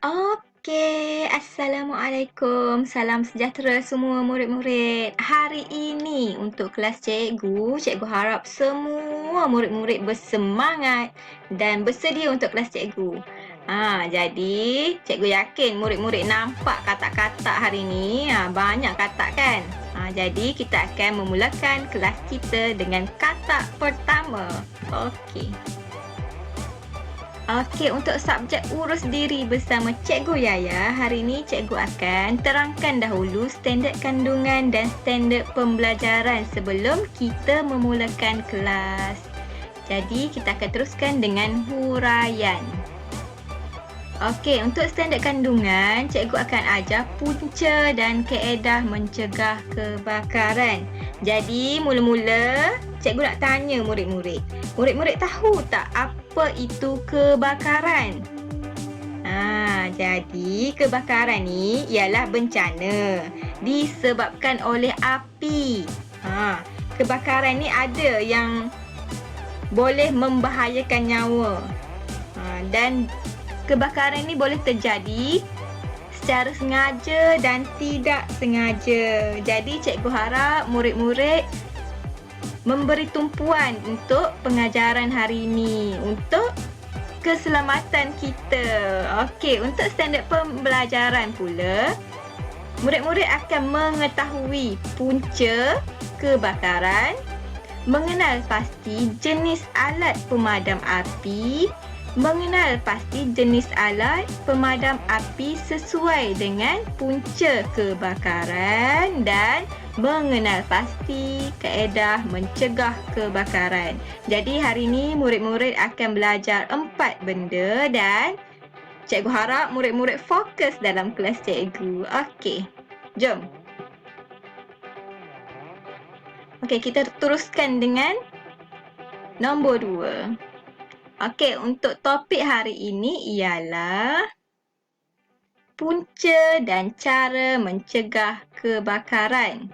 Okey, Assalamualaikum. Salam sejahtera semua murid-murid. Hari ini untuk kelas cikgu harap semua murid-murid bersemangat dan bersedia untuk kelas cikgu. Jadi cikgu yakin murid-murid nampak katak-katak hari ini. Banyak katak kan? Jadi kita akan memulakan kelas kita dengan katak pertama. Okey. Okey, untuk subjek urus diri bersama Cikgu Yaya, hari ini cikgu akan terangkan dahulu standard kandungan dan standard pembelajaran sebelum kita memulakan kelas. Jadi, kita akan teruskan dengan huraian. Okey, untuk standard kandungan, cikgu akan ajar punca dan kaedah mencegah kebakaran. Jadi, mula-mula cikgu nak tanya murid-murid. Murid-murid tahu tak apa itu kebakaran? Jadi kebakaran ni ialah bencana disebabkan oleh api. Kebakaran ni ada yang boleh membahayakan nyawa. Dan kebakaran ni boleh terjadi secara sengaja dan tidak sengaja. Jadi cikgu harap murid-murid memberi tumpuan untuk pengajaran hari ini untuk keselamatan kita. Okey, untuk standard pembelajaran pula, murid-murid akan mengetahui punca kebakaran, mengenal pasti jenis alat pemadam api, mengenal pasti jenis alat pemadam api sesuai dengan punca kebakaran dan mengenal pasti kaedah mencegah kebakaran. Jadi hari ini murid-murid akan belajar 4 benda dan cikgu harap murid-murid fokus dalam kelas cikgu. Okey, jom. Okey, kita teruskan dengan nombor 2. Okey, untuk topik hari ini ialah punca dan cara mencegah kebakaran.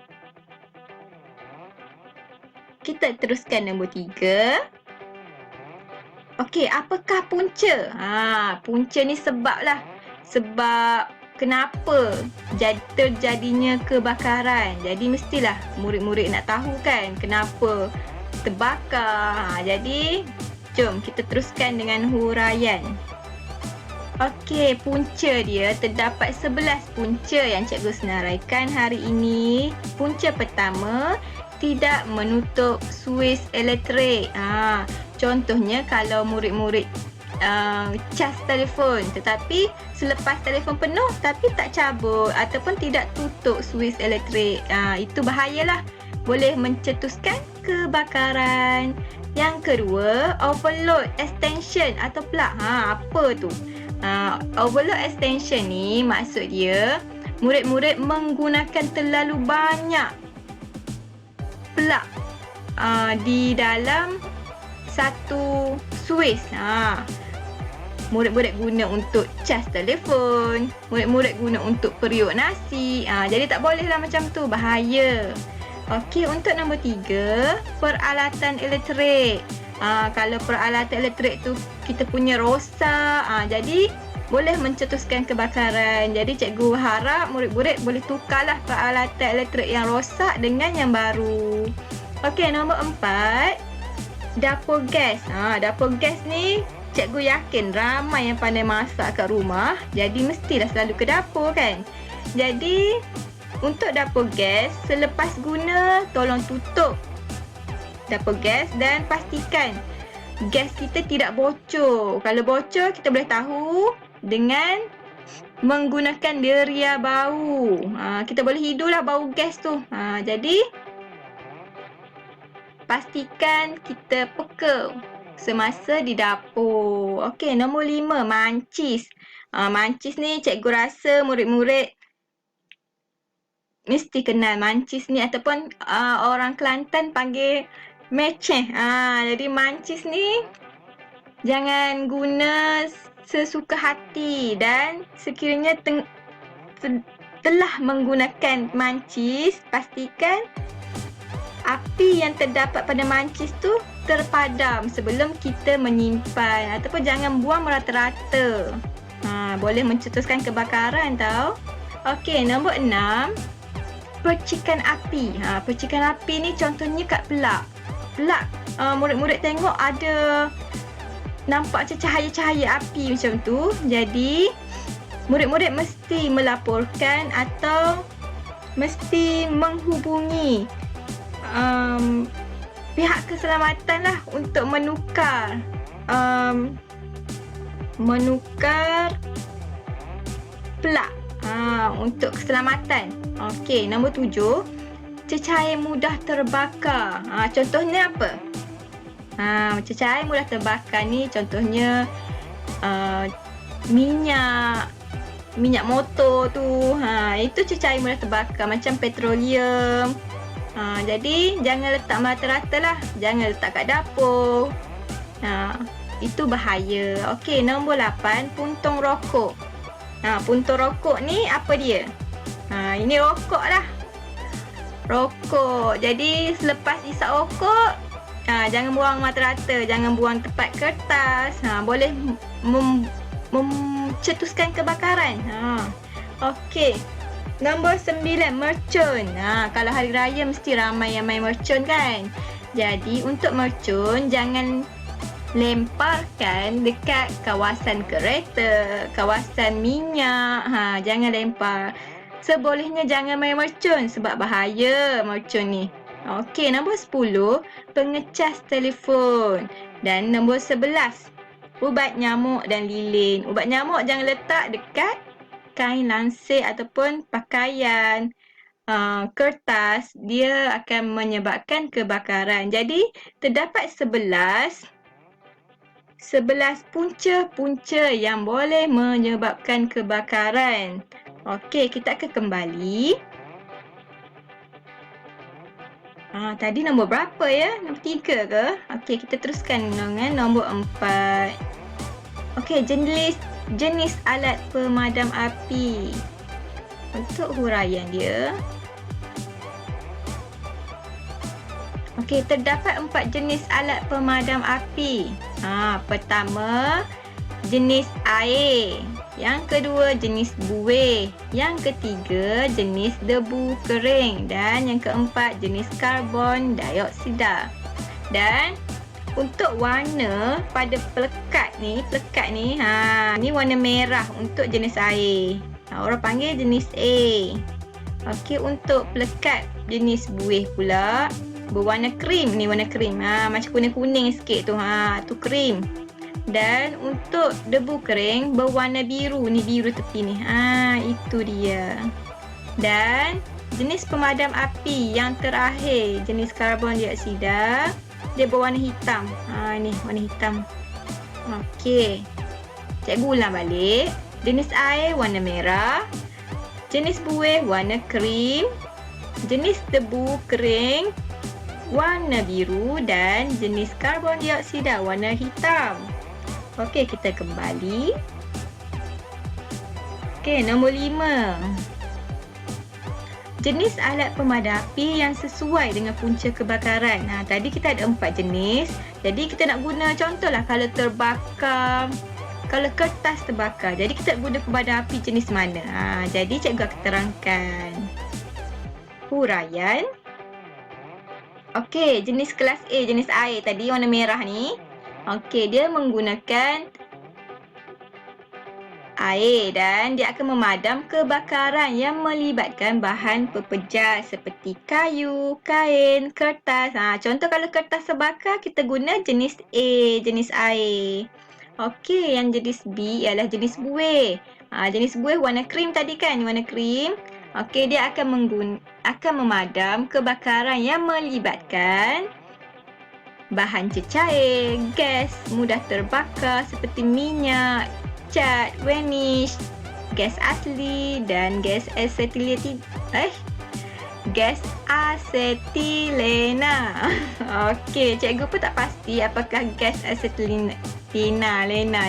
Kita teruskan nombor 3. Okey, apakah punca? Punca ni sebablah. Sebab kenapa terjadinya kebakaran. Jadi mestilah murid-murid nak tahu kan kenapa terbakar. Jadi jom kita teruskan dengan huraian. Okey, punca dia terdapat 11 punca yang cikgu senaraikan hari ini. Punca pertama, tidak menutup suis elektrik. Contohnya kalau murid-murid cas telefon tetapi selepas telefon penuh tapi tak cabut ataupun tidak tutup suis elektrik. Itu bahayalah. Boleh mencetuskan kebakaran. Yang kedua, overload extension atau plug. Apa tu? Overload extension ni maksud dia murid-murid menggunakan terlalu banyak plug di dalam satu suis. Murid-murid guna untuk cas telefon, murid-murid guna untuk periuk nasi. Jadi tak bolehlah macam tu, bahaya. Okey, untuk nombor 3, peralatan elektrik. Kalau peralatan elektrik tu kita punya rosak, jadi boleh mencetuskan kebakaran. Jadi cikgu harap murid-murid boleh tukarlah peralatan elektrik yang rosak dengan yang baru. Okey, nombor 4, dapur gas. Dapur gas ni cikgu yakin ramai yang pandai masak kat rumah. Jadi mestilah selalu ke dapur kan. Jadi untuk dapur gas, selepas guna tolong tutup dapur gas dan pastikan gas kita tidak bocor. Kalau bocor kita boleh tahu dengan menggunakan deria bau. Kita boleh hidurlah bau gas tu. Jadi pastikan kita peka semasa di dapur. Okey, nombor 5, mancis. Mancis ni cikgu rasa murid-murid mesti kenal mancis ni ataupun orang Kelantan panggil meceh. Jadi mancis ni jangan guna sesuka hati dan sekiranya telah menggunakan mancis, pastikan api yang terdapat pada mancis tu terpadam sebelum kita menyimpan ataupun jangan buang merata-rata. Boleh mencetuskan kebakaran tau. Okey, nombor 6. Percikan api. Percikan api ni contohnya kat pelak. Pelak, murid-murid tengok ada nampak macam cahaya-cahaya api macam tu. Jadi, murid-murid mesti melaporkan atau mesti menghubungi pihak keselamatan lah untuk menukar pelak untuk keselamatan. Okey, nombor 7. Cecair mudah terbakar. Contohnya apa? Cecair mudah terbakar ni contohnya minyak motor tu. Itu cecair mudah terbakar macam petroleum. Jadi jangan letak merata-rata lah. Jangan letak kat dapur. Itu bahaya. Okey, nombor 8. Puntung rokok. Puntung rokok ni apa dia? Ini rokok lah. Rokok. Jadi selepas isap rokok, jangan buang merata-rata. Jangan buang tempat kertas. Boleh mencetuskan kebakaran. Okey. Nombor 9. Mercun. Kalau hari raya mesti ramai yang main mercun kan. Jadi untuk mercun jangan lemparkan dekat kawasan kereta, kawasan minyak. Jangan lempar. Sebolehnya jangan main mercun sebab bahaya mercun ni. Okey, nombor 10. Pengecas telefon. Dan nombor 11. Ubat nyamuk dan lilin. Ubat nyamuk jangan letak dekat kain lansir ataupun pakaian, kertas. Dia akan menyebabkan kebakaran. Jadi, terdapat 11 punca-punca yang boleh menyebabkan kebakaran. Okey, kita akan kembali. Tadi nombor berapa ya? Nombor 3 ke? Okey, kita teruskan dengan nombor 4. Okey, jenis alat pemadam api. Untuk huraian dia. Okey, terdapat 4 jenis alat pemadam api. Pertama, jenis air. Yang kedua, jenis buih. Yang ketiga, jenis debu kering. Dan yang keempat, jenis karbon dioksida. Dan untuk warna pada pelekat ni, ni warna merah untuk jenis air. Orang panggil jenis A. Okey, untuk pelekat jenis buih pula berwarna krim. Ni warna krim. Macam kuning-kuning sikit tu. Tu krim. Dan untuk debu kering berwarna biru. Ni biru tepi ni. Itu dia. Dan jenis pemadam api yang terakhir, jenis karbon dioksida, dia berwarna hitam. Ni warna hitam. Okey. Cikgu ulang balik. Jenis air warna merah. Jenis buih warna krim. Jenis debu kering warna biru. Dan jenis karbon dioksida warna hitam. Okey, kita kembali. Okey, nombor 5. Jenis alat pemadam api yang sesuai dengan punca kebakaran. Tadi kita ada 4 jenis. Jadi kita nak guna contohlah kalau terbakar, kalau kertas terbakar. Jadi kita guna pemadam api jenis mana? Jadi cikgu akan terangkan. Huraian. Okey, jenis kelas A, jenis air tadi warna merah ni. Okey, dia menggunakan air dan dia akan memadam kebakaran yang melibatkan bahan pepejat seperti kayu, kain, kertas. Contoh kalau kertas terbakar, kita guna jenis A, jenis air. Okey, yang jenis B ialah jenis buih. Jenis buih warna krim tadi kan, warna krim. Okey, dia akan memadam kebakaran yang melibatkan bahan cecair, gas mudah terbakar seperti minyak, cat, varnish, gas asli dan gas asetilena. Okey, cikgu pun tak pasti apakah gas asetilena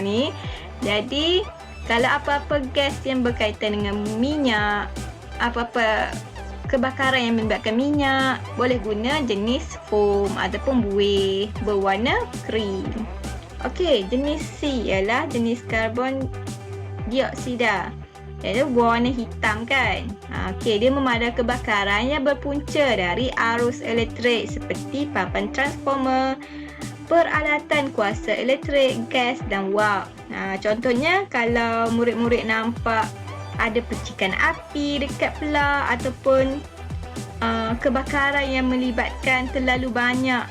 ni. Jadi, kalau apa-apa gas yang berkaitan dengan minyak, apa-apa kebakaran yang melibatkan minyak, boleh guna jenis foam ataupun buih berwarna krim. Okey, jenis C ialah jenis karbon dioksida. Iaitu berwarna hitam kan. Okey, dia memadam kebakaran yang berpunca dari arus elektrik seperti papan transformer, peralatan kuasa elektrik, gas dan wap. Contohnya kalau murid-murid nampak ada percikan api dekat pelah ataupun kebakaran yang melibatkan terlalu banyak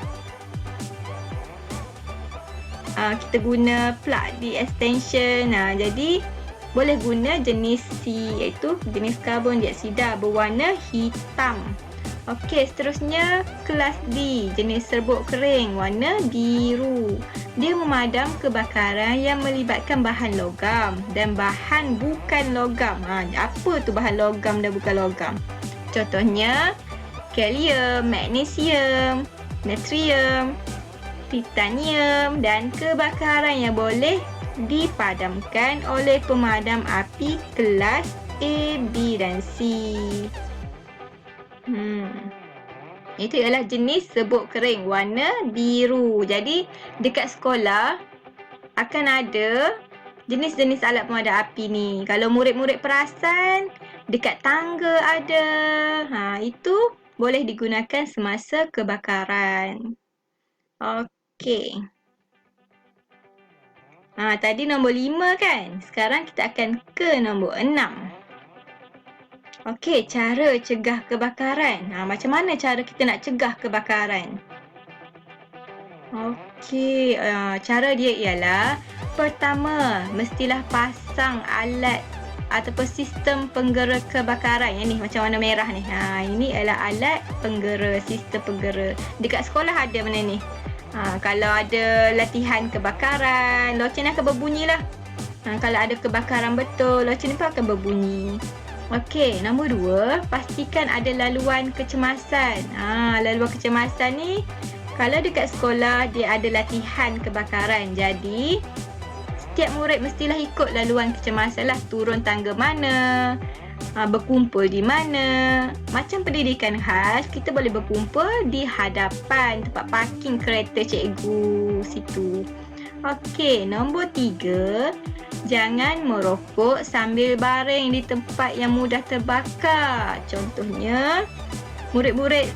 kita guna plug di extension. Jadi boleh guna jenis C, iaitu jenis karbon dioksida berwarna hitam. Okey, seterusnya kelas D, jenis serbuk kering warna biru. Dia memadam kebakaran yang melibatkan bahan logam dan bahan bukan logam. Apa tu bahan logam dan bukan logam? Contohnya kalium, magnesium, natrium, titanium dan kebakaran yang boleh dipadamkan oleh pemadam api kelas A, B dan C. Itu ialah jenis serbuk kering warna biru. Jadi dekat sekolah akan ada jenis-jenis alat pemadam api ni. Kalau murid-murid perasan dekat tangga ada. Itu boleh digunakan semasa kebakaran. Okey. Tadi nombor 5 kan? Sekarang kita akan ke nombor 6. Okey, cara cegah kebakaran. Macam mana cara kita nak cegah kebakaran? Okey, cara dia ialah pertama, mestilah pasang alat ataupun sistem penggera kebakaran. Yang ni macam warna merah ni. Ini adalah alat penggera, sistem penggera. Dekat sekolah ada mana ni? Kalau ada latihan kebakaran, loceng akan berbunyi lah. Kalau ada kebakaran betul, loceng pun akan berbunyi. Okey, nombor 2, pastikan ada laluan kecemasan. Laluan kecemasan ni, kalau dekat sekolah dia ada latihan kebakaran. Jadi, setiap murid mestilah ikut laluan kecemasan lah. Turun tangga mana, berkumpul di mana. Macam pendidikan khas, kita boleh berkumpul di hadapan tempat parking kereta cikgu situ. Okey, nombor 3, jangan merokok sambil baring di tempat yang mudah terbakar. Contohnya, murid-murid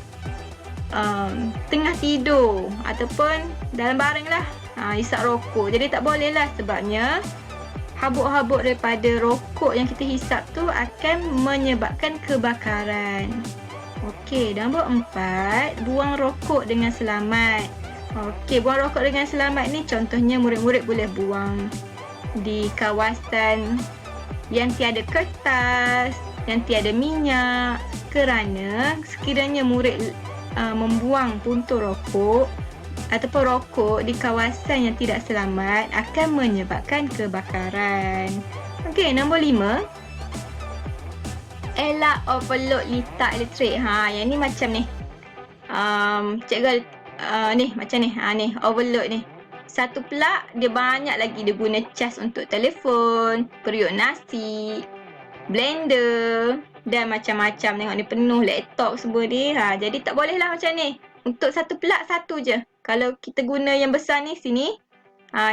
tengah tidur ataupun dalam baring lah, hisap rokok. Jadi tak boleh lah, sebabnya habuk-habuk daripada rokok yang kita hisap tu akan menyebabkan kebakaran. Okey, nombor 4, buang rokok dengan selamat. Okey, buang rokok dengan selamat ni contohnya murid-murid boleh buang di kawasan yang tiada kertas, yang tiada minyak, kerana sekiranya murid membuang puntung rokok ataupun rokok di kawasan yang tidak selamat akan menyebabkan kebakaran. Okey, nombor 5, elak overload litar elektrik. Yang ni macam ni. Cikgu ni macam ni. Ni overload ni. Satu plug dia banyak lagi, dia guna cas untuk telefon, periuk nasi, blender dan macam-macam. Tengok ni penuh laptop semua dia. Jadi tak boleh lah macam ni. Untuk satu plug satu je. Kalau kita guna yang besar ni sini,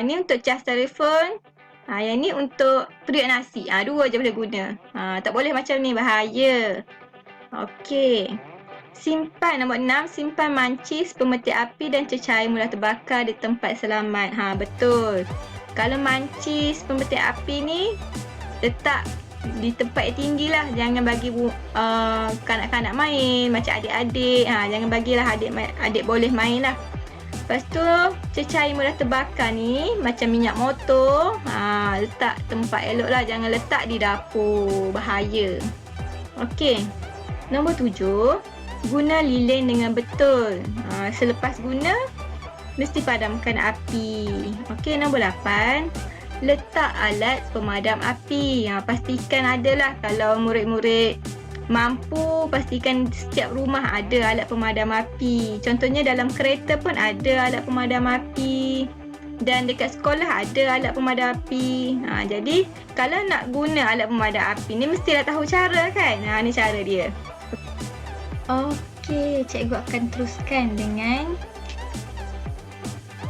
ni untuk cas telefon, yang ni untuk periuk nasi. Dua je boleh guna. Tak boleh macam ni, bahaya. Okey. Simpan nombor 6, simpan mancis, pemetik api dan cecair mudah terbakar di tempat selamat. Betul. Kalau mancis, pemetik api ni letak di tempat yang tinggi lah. Jangan bagi kanak-kanak main, macam adik-adik. Jangan bagilah adik boleh main lah. Lepas tu, cecair mudah terbakar ni, macam minyak motor, letak tempat elok lah. Jangan letak di dapur, bahaya. Okey. Nombor 7, guna lilin dengan betul. Selepas guna, mesti padamkan api. Okey, nombor 8, letak alat pemadam api. Pastikan adalah, kalau murid-murid mampu, pastikan setiap rumah ada alat pemadam api. Contohnya dalam kereta pun ada alat pemadam api. Dan dekat sekolah ada alat pemadam api. Jadi, kalau nak guna alat pemadam api ni, mestilah tahu cara kan? Ni cara dia. Okey, cikgu akan teruskan dengan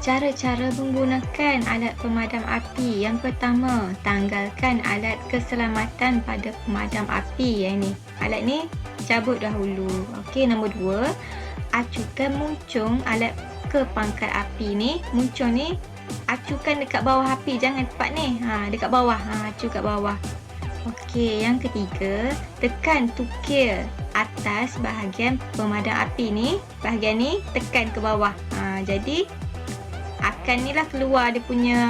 Cara-cara menggunakan alat pemadam api. Yang pertama, tanggalkan alat keselamatan pada pemadam api. Yang ni, alat ni cabut dahulu. Okey, nombor 2, acukan muncung alat ke pangkal api ni. Muncung ni acukan dekat bawah api, jangan tepat ni. Dekat bawah. Acu kat bawah. Okey, yang ketiga, tekan tukir atas bahagian pemadam api ni. Bahagian ni tekan ke bawah. Jadi akan ni lah keluar dia punya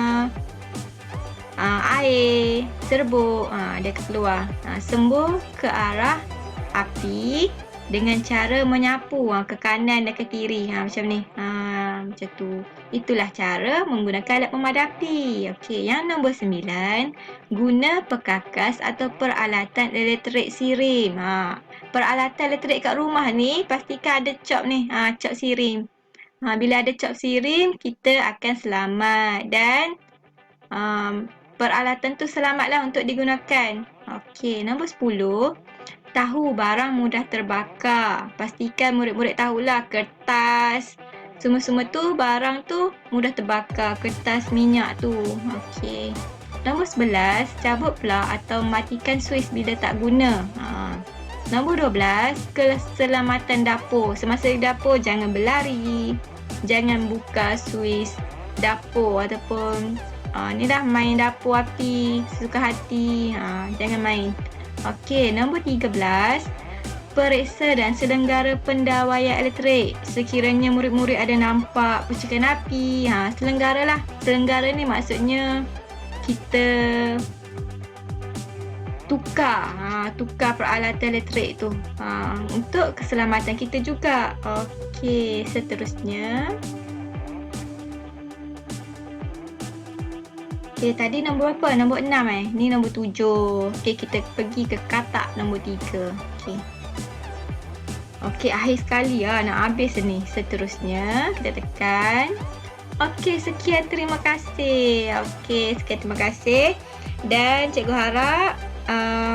air serbuk. Dia akan keluar. Sembur ke arah api dengan cara menyapu ke kanan dan ke kiri. Macam ni. Macam tu. Itulah cara menggunakan alat pemadam api. Okey, yang nombor 9, guna perkakas atau peralatan elektrik sirim. Peralatan elektrik kat rumah ni pastikan ada cop ni. Cop sirim. Bila ada cop sirim, kita akan selamat dan peralatan tu selamatlah untuk digunakan. Okey, nombor 10, tahu barang mudah terbakar. Pastikan murid-murid tahulah kertas, semua-semua tu barang tu mudah terbakar, kertas, minyak tu. Okey. Nombor 11, cabut plug atau matikan suis bila tak guna. Nombor 12, keselamatan dapur. Semasa di dapur jangan berlari. Jangan buka suis dapur ataupun ni dah main dapur api sesuka hati. Jangan main. Okey, nombor 13, periksa dan selenggara pendawaian elektrik. Sekiranya murid-murid ada nampak percikan api, selenggaralah. Selenggara ni maksudnya kita tukar peralatan elektrik tu untuk keselamatan kita juga. Okey, seterusnya. Okey, tadi nombor apa? Nombor 6 Ni nombor 7. Okey, kita pergi ke katak nombor 3. Okey. Okey, akhir sekali nak habis ni. Seterusnya, kita tekan. Okey, sekian, terima kasih. Okey, sekian, terima kasih. Dan cikgu harap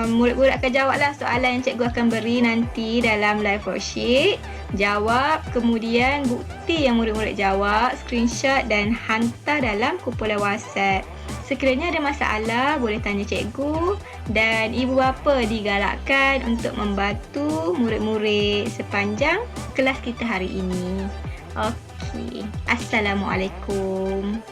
murid-murid akan jawablah soalan yang cikgu akan beri nanti dalam live worksheet. Jawab, kemudian bukti yang murid-murid jawab, screenshot dan hantar dalam kumpulan WhatsApp. Sekiranya ada masalah, boleh tanya cikgu, dan ibu bapa digalakkan untuk membantu murid-murid sepanjang kelas kita hari ini. Okey, Assalamualaikum.